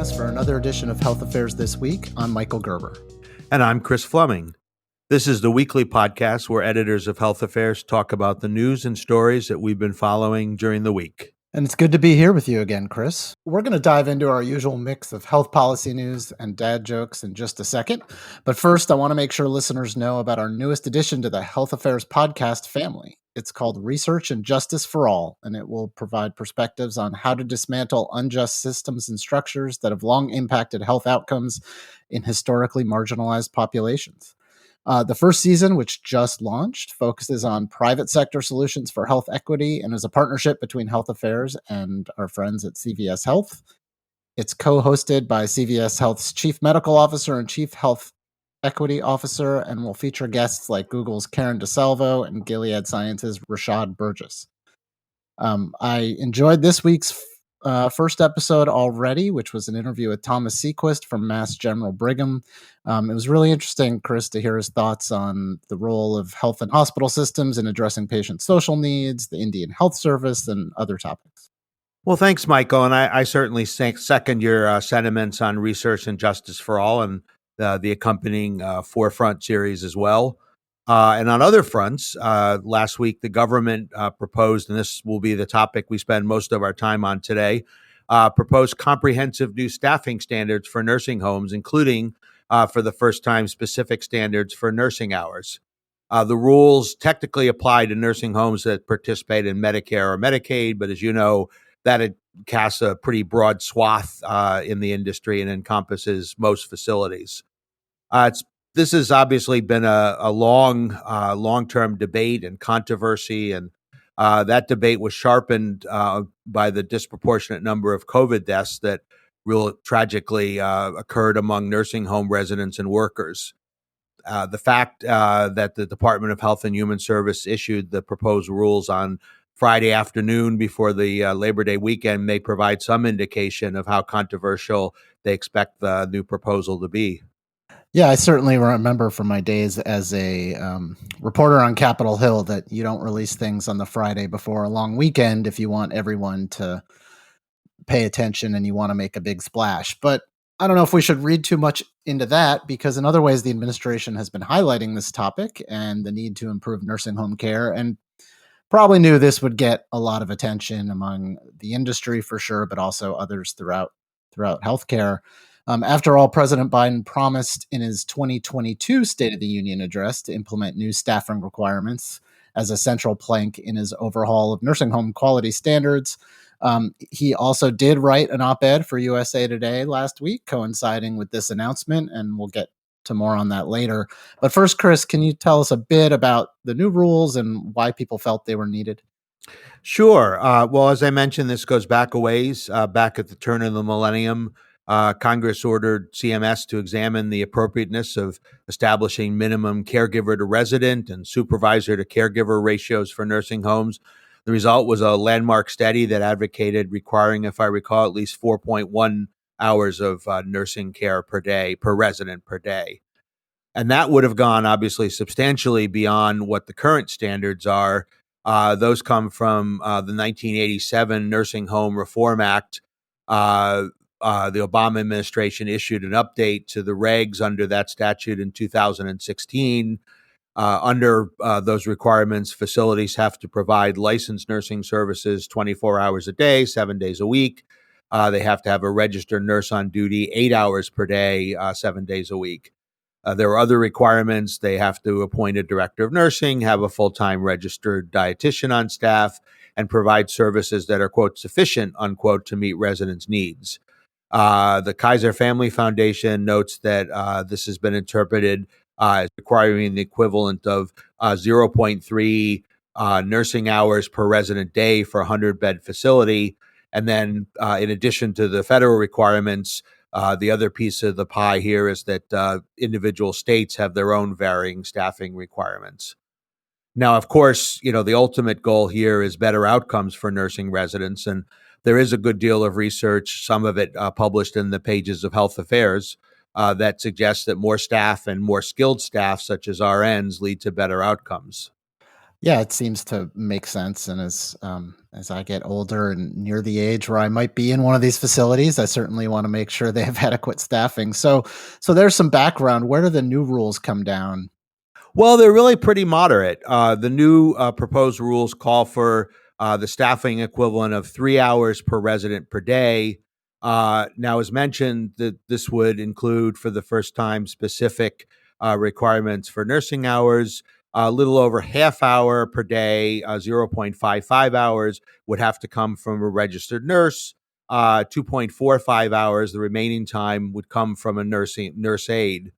us for another edition of Health Affairs This Week. I'm Michael Gerber. And I'm Chris Fleming. This is the weekly podcast where editors of Health Affairs talk about the news and stories that we've been following during the week. And it's good to be here with you again, Chris. We're going to dive into our usual mix of health policy news and dad jokes in just a second. But first, I want to make sure listeners know about our newest addition to the Health Affairs podcast family. It's called Research and Justice for All, and it will provide perspectives on how to dismantle unjust systems and structures that have long impacted health outcomes in historically marginalized populations. The first season, which just launched, focuses on private sector solutions for health equity and is a partnership between Health Affairs and our friends at CVS Health. It's co-hosted by CVS Health's Chief Medical Officer and Chief Health Equity Officer, and will feature guests like Google's Karen DeSalvo and Gilead Sciences' Rashad Burgess. I enjoyed this week's first episode already, which was an interview with Thomas Sequist from Mass General Brigham. It was really interesting, Chris, to hear his thoughts on the role of health and hospital systems in addressing patient social needs, the Indian Health Service, and other topics. Well, thanks, Michael. And I certainly second your sentiments on Research and Justice for All and the accompanying Forefront series as well. And on other fronts, last week, the government proposed, and this will be the topic we spend most of our time on today, proposed comprehensive new staffing standards for nursing homes, including, for the first time, specific standards for nursing hours. The rules technically apply to nursing homes that participate in Medicare or Medicaid, but as you know, that casts a pretty broad swath in the industry and encompasses most facilities. This has obviously been a long-term debate and controversy, and that debate was sharpened by the disproportionate number of COVID deaths that real tragically occurred among nursing home residents and workers. The fact that the Department of Health and Human Service issued the proposed rules on Friday afternoon before the Labor Day weekend may provide some indication of how controversial they expect the new proposal to be. Yeah, I certainly remember from my days as a reporter on Capitol Hill that you don't release things on the Friday before a long weekend if you want everyone to pay attention and you want to make a big splash. But I don't know if we should read too much into that, because in other ways, the administration has been highlighting this topic and the need to improve nursing home care, and probably knew this would get a lot of attention among the industry for sure, but also others throughout healthcare. After all, President Biden promised in his 2022 State of the Union address to implement new staffing requirements as a central plank in his overhaul of nursing home quality standards. He also did write an op-ed for USA Today last week, coinciding with this announcement, and we'll get to more on that later. But first, Chris, can you tell us a bit about the new rules and why people felt they were needed? Sure. Well, as I mentioned, this goes back a ways. Back at the turn of the millennium, Congress ordered CMS to examine the appropriateness of establishing minimum caregiver to resident and supervisor to caregiver ratios for nursing homes. The result was a landmark study that advocated requiring, if I recall, at least 4.1 hours of nursing care per day, per resident per day. And that would have gone obviously substantially beyond what the current standards are. Those come from the 1987 Nursing Home Reform Act. The Obama administration issued an update to the regs under that statute in 2016. Under those requirements, facilities have to provide licensed nursing services 24 hours a day, 7 days a week. They have to have a registered nurse on duty 8 hours per day, 7 days a week. There are other requirements. They have to appoint a director of nursing, have a full-time registered dietitian on staff, and provide services that are, quote, sufficient, unquote, to meet residents' needs. The Kaiser Family Foundation notes that this has been interpreted as requiring the equivalent of 0.3 nursing hours per resident day for a 100-bed facility. And then in addition to the federal requirements, the other piece of the pie here is that individual states have their own varying staffing requirements. Now, of course, the ultimate goal here is better outcomes for nursing residents. And there is a good deal of research, some of it published in the pages of Health Affairs, that suggests that more staff and more skilled staff, such as RNs, lead to better outcomes. Yeah, it seems to make sense. And as I get older and near the age where I might be in one of these facilities, I certainly want to make sure they have adequate staffing. So there's some background. Where do the new rules come down? Well, they're really pretty moderate. The new proposed rules call for the staffing equivalent of 3 hours per resident per day. Now, as mentioned, that this would include for the first time specific requirements for nursing hours. A little over half hour per day, 0.55 hours would have to come from a registered nurse. 2.45 hours, the remaining time would come from a nurse aide.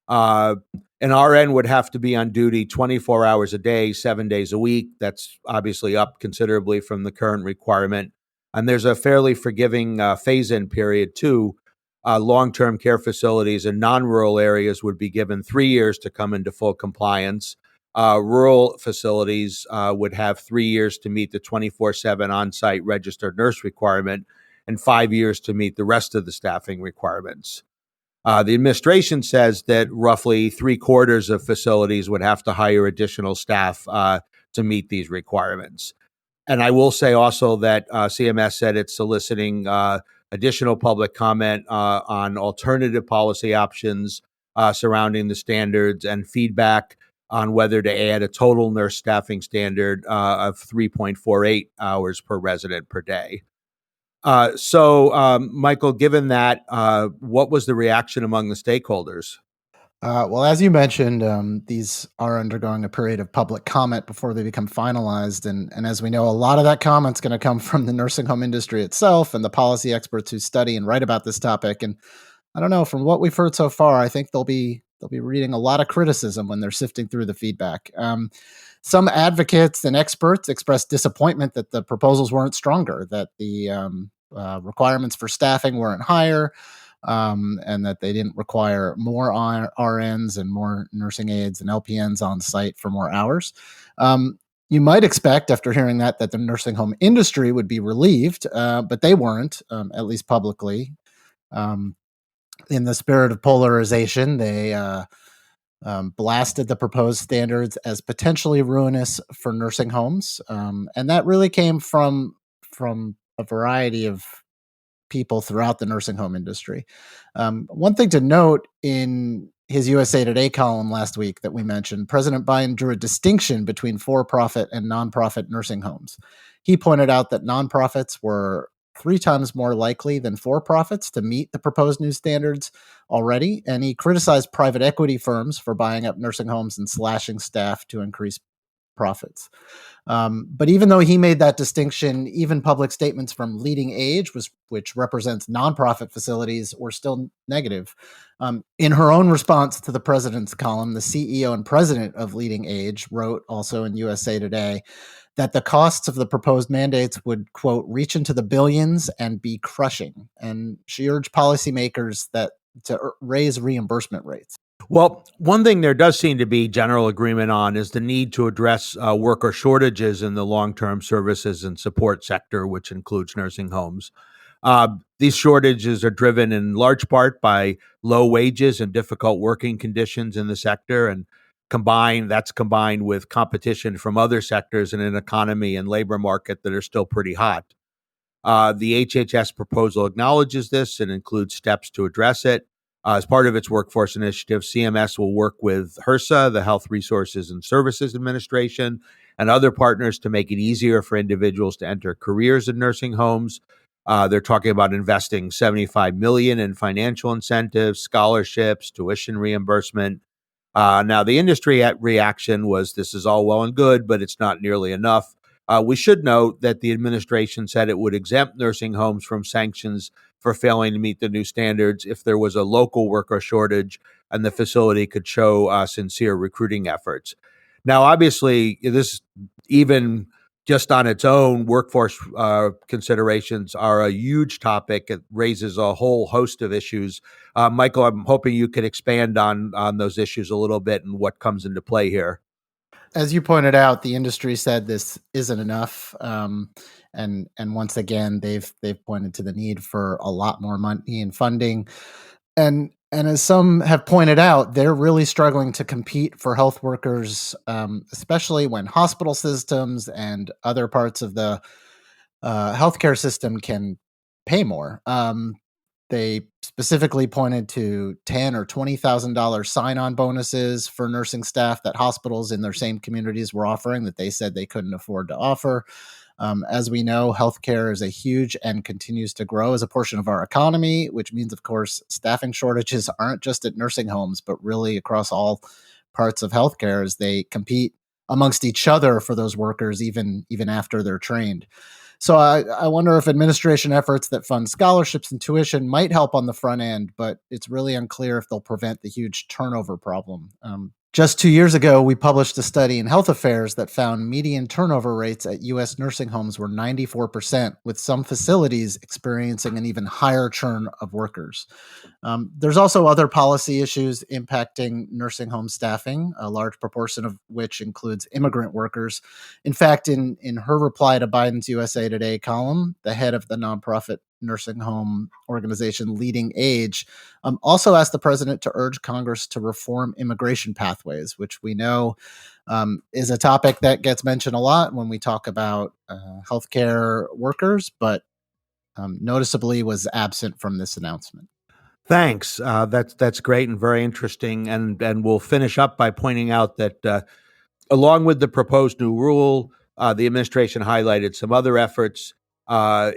Uh, an RN would have to be on duty 24 hours a day, 7 days a week. That's obviously up considerably from the current requirement. And there's a fairly forgiving phase in period, too. Long term care facilities in non rural areas would be given 3 years to come into full compliance. Rural facilities would have 3 years to meet the 24/7 on site registered nurse requirement and 5 years to meet the rest of the staffing requirements. The administration says that roughly three-quarters of facilities would have to hire additional staff to meet these requirements. And I will say also that CMS said it's soliciting additional public comment on alternative policy options surrounding the standards and feedback on whether to add a total nurse staffing standard of 3.48 hours per resident per day. Michael, given that, what was the reaction among the stakeholders? Well, as you mentioned, these are undergoing a period of public comment before they become finalized. And as we know, a lot of that comment's going to come from the nursing home industry itself and the policy experts who study and write about this topic. And I don't know, from what we've heard so far, I think they'll be reading a lot of criticism when they're sifting through the feedback. Some advocates and experts expressed disappointment that the proposals weren't stronger, that the requirements for staffing weren't higher, and that they didn't require more RNs and more nursing aides and LPNs on site for more hours. You might expect, after hearing that the nursing home industry would be relieved, but they weren't, at least publicly. Um, in the spirit of polarization, they blasted the proposed standards as potentially ruinous for nursing homes, and that really came from a variety of people throughout the nursing home industry. One thing to note in his USA Today column last week that we mentioned, President Biden drew a distinction between for profit and nonprofit nursing homes. He pointed out that nonprofits were 3 times more likely than for profits to meet the proposed new standards already. And he criticized private equity firms for buying up nursing homes and slashing staff to increase profits. But even though he made that distinction, even public statements from Leading Age, which represents nonprofit facilities, were still negative. In her own response to the president's column, the CEO and president of Leading Age wrote also in USA Today that the costs of the proposed mandates would, quote, reach into the billions and be crushing. And she urged policymakers that to raise reimbursement rates. Well, one thing there does seem to be general agreement on is the need to address worker shortages in the long term services and support sector, which includes nursing homes. These shortages are driven in large part by low wages and difficult working conditions in the sector, and combined with competition from other sectors in an economy and labor market that are still pretty hot. The HHS proposal acknowledges this and includes steps to address it. As part of its workforce initiative, CMS will work with HRSA, the Health Resources and Services Administration, and other partners to make it easier for individuals to enter careers in nursing homes. They're talking about investing $75 million in financial incentives, scholarships, tuition reimbursement. Now, the industry reaction was this is all well and good, but it's not nearly enough. We should note that the administration said it would exempt nursing homes from sanctions for failing to meet the new standards if there was a local worker shortage and the facility could show sincere recruiting efforts. Now, obviously, this even just on its own, workforce considerations are a huge topic. It raises a whole host of issues. Michael, I'm hoping you could expand on those issues a little bit and what comes into play here. As you pointed out, the industry said this isn't enough, and once again, they've pointed to the need for a lot more money and funding. And as some have pointed out, they're really struggling to compete for health workers, especially when hospital systems and other parts of the healthcare system can pay more. They specifically pointed to $10,000 or $20,000 sign-on bonuses for nursing staff that hospitals in their same communities were offering that they said they couldn't afford to offer. As we know, healthcare is a huge and continues to grow as a portion of our economy, which means, of course, staffing shortages aren't just at nursing homes, but really across all parts of healthcare as they compete amongst each other for those workers, even after they're trained. So I wonder if administration efforts that fund scholarships and tuition might help on the front end, but it's really unclear if they'll prevent the huge turnover problem. Just 2 years ago, we published a study in Health Affairs that found median turnover rates at U.S. nursing homes were 94%, with some facilities experiencing an even higher churn of workers. There's also other policy issues impacting nursing home staffing, a large proportion of which includes immigrant workers. In fact, in her reply to Biden's USA Today column, the head of the nonprofit nursing home organization Leading Age also asked the president to urge Congress to reform immigration pathways, which we know is a topic that gets mentioned a lot when we talk about healthcare workers, but noticeably was absent from this announcement. Thanks. That's great and very interesting. And we'll finish up by pointing out that along with the proposed new rule, the administration highlighted some other efforts,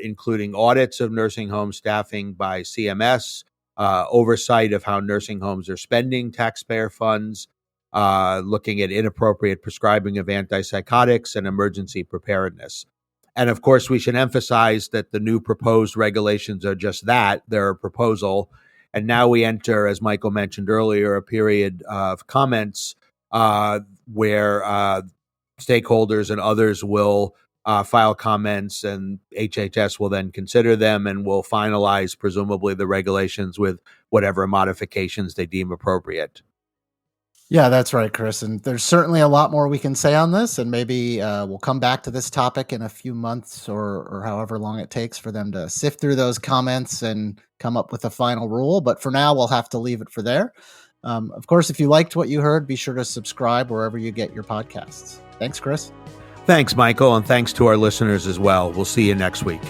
including audits of nursing home staffing by CMS, oversight of how nursing homes are spending taxpayer funds, looking at inappropriate prescribing of antipsychotics and emergency preparedness. And of course, we should emphasize that the new proposed regulations are just that. They're a proposal. And now we enter, as Michael mentioned earlier, a period of comments where stakeholders and others will file comments, and HHS will then consider them and will finalize, presumably, the regulations with whatever modifications they deem appropriate. Yeah, that's right, Chris. And there's certainly a lot more we can say on this, and maybe we'll come back to this topic in a few months or however long it takes for them to sift through those comments and come up with a final rule. But for now, we'll have to leave it for there. Of course, if you liked what you heard, be sure to subscribe wherever you get your podcasts. Thanks, Chris. Thanks, Michael, and thanks to our listeners as well. We'll see you next week.